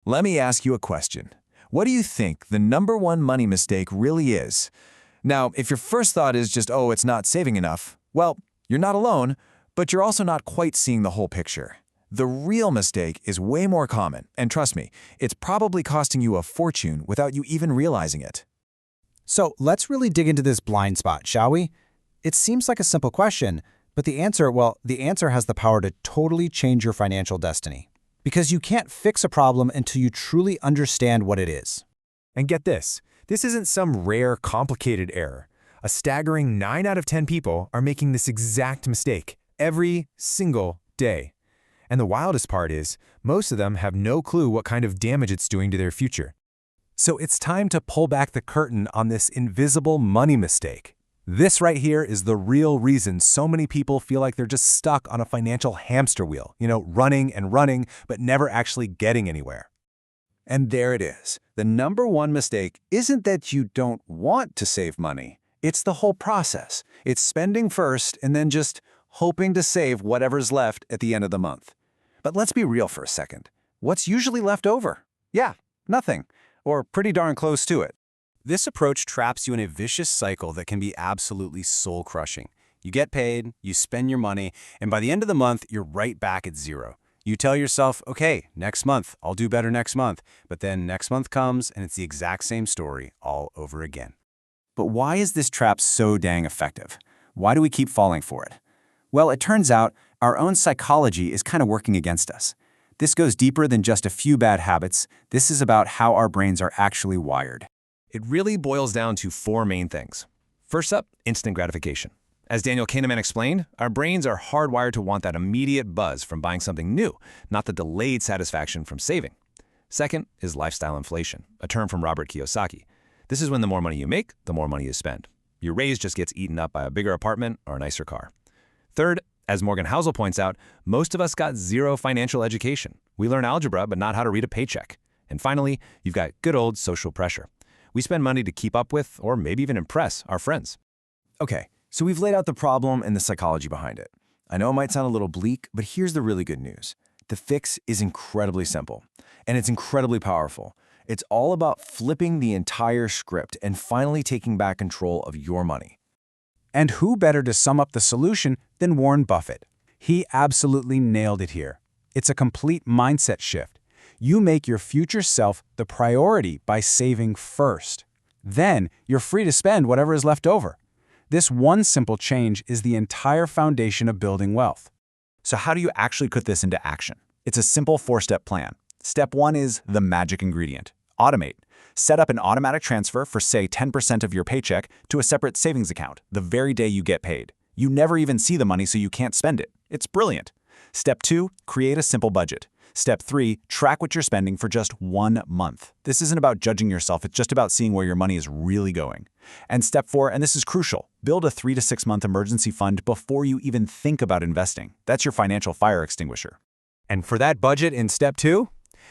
Let me ask you a question. What do you think the number one money mistake really is? Now, if your first thought is just, oh, it's not saving enough, well, you're not alone, but you're also not quite seeing the whole picture. The real mistake is way more common, and trust me, it's probably costing you a fortune without you even realizing it. So let's really dig into this blind spot, shall we? It seems like a simple question, but the answer has the power to totally change your financial destiny. Because you can't fix a problem until you truly understand what it is. And get this isn't some rare, complicated error. A staggering 9 out of 10 people are making this exact mistake every single day. And the wildest part is, most of them have no clue what kind of damage it's doing to their future. So it's time to pull back the curtain on this invisible money mistake. This right here is the real reason so many people feel like they're just stuck on a financial hamster wheel, running and running, but never actually getting anywhere. And there it is. The number one mistake isn't that you don't want to save money. It's the whole process. It's spending first and then just hoping to save whatever's left at the end of the month. But let's be real for a second. What's usually left over? Yeah, nothing, or pretty darn close to it. This approach traps you in a vicious cycle that can be absolutely soul-crushing. You get paid, you spend your money, and by the end of the month, you're right back at zero. You tell yourself, okay, next month, I'll do better next month. But then next month comes, and it's the exact same story all over again. But why is this trap so dang effective? Why do we keep falling for it? Well, it turns out our own psychology is kind of working against us. This goes deeper than just a few bad habits. This is about how our brains are actually wired. It really boils down to 4 main things. First up, instant gratification. As Daniel Kahneman explained, our brains are hardwired to want that immediate buzz from buying something new, not the delayed satisfaction from saving. Second is lifestyle inflation, a term from Robert Kiyosaki. This is when the more money you make, the more money you spend. Your raise just gets eaten up by a bigger apartment or a nicer car. Third, as Morgan Housel points out, most of us got zero financial education. We learn algebra, but not how to read a paycheck. And finally, you've got good old social pressure. We spend money to keep up with, or maybe even impress, our friends. Okay, so we've laid out the problem and the psychology behind it. I know it might sound a little bleak, but here's the really good news. The fix is incredibly simple, and it's incredibly powerful. It's all about flipping the entire script and finally taking back control of your money. And who better to sum up the solution than Warren Buffett? He absolutely nailed it here. It's a complete mindset shift. You make your future self the priority by saving first. Then you're free to spend whatever is left over. This one simple change is the entire foundation of building wealth. So how do you actually put this into action? It's a simple 4-step plan. Step 1 is the magic ingredient. Automate. Set up an automatic transfer for, say, 10% of your paycheck to a separate savings account the very day you get paid. You never even see the money, so you can't spend it. It's brilliant. Step 2, create a simple budget. Step 3, track what you're spending for just 1 month. This isn't about judging yourself, it's just about seeing where your money is really going. And step 4, and this is crucial, build a 3 to 6 month emergency fund before you even think about investing. That's your financial fire extinguisher. And for that budget in step 2,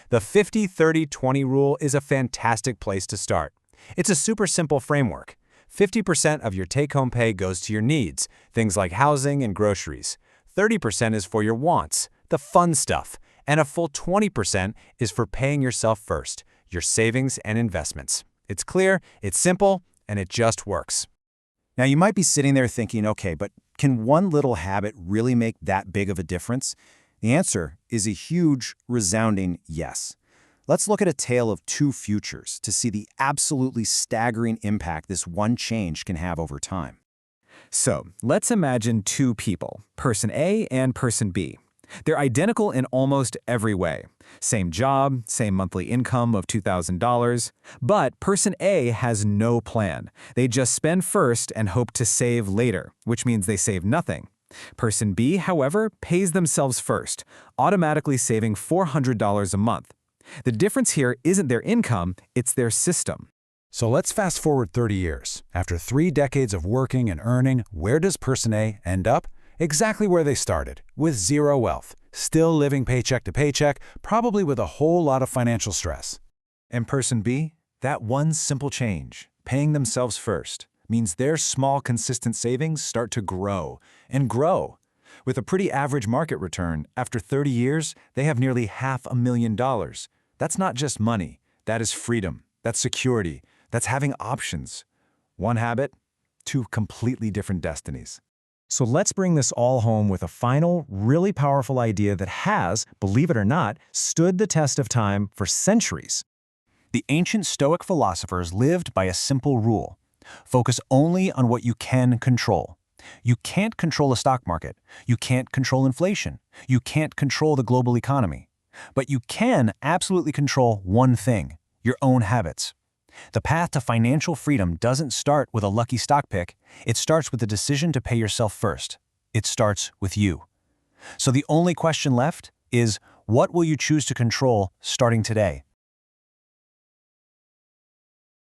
the 50-30-20 rule is a fantastic place to start. It's a super simple framework. 50% of your take-home pay goes to your needs, things like housing and groceries. 30% is for your wants, the fun stuff, and a full 20% is for paying yourself first, your savings and investments. It's clear, it's simple, and it just works. Now you might be sitting there thinking, okay, but can one little habit really make that big of a difference? The answer is a huge, resounding yes. Let's look at a tale of 2 futures to see the absolutely staggering impact this one change can have over time. So, let's imagine 2 people, person A and person B. They're identical in almost every way. Same job, same monthly income of $2,000. But person A has no plan. They just spend first and hope to save later, which means they save nothing. Person B, however, pays themselves first, automatically saving $400 a month. The difference here isn't their income, it's their system. So let's fast forward 30 years. After 3 decades of working and earning, where does person A end up? Exactly where they started, with zero wealth, still living paycheck to paycheck, probably with a whole lot of financial stress. And person B, that one simple change, paying themselves first, means their small, consistent savings start to grow and grow. With a pretty average market return, after 30 years, they have nearly $500,000. That's not just money. That is freedom. That's security. That's having options. One habit, two completely different destinies. So let's bring this all home with a final, really powerful idea that has, believe it or not, stood the test of time for centuries. The ancient Stoic philosophers lived by a simple rule. Focus only on what you can control. You can't control the stock market. You can't control inflation. You can't control the global economy. But you can absolutely control one thing, your own habits. The path to financial freedom doesn't start with a lucky stock pick. It starts with the decision to pay yourself first. It starts with you. So the only question left is, what will you choose to control starting today?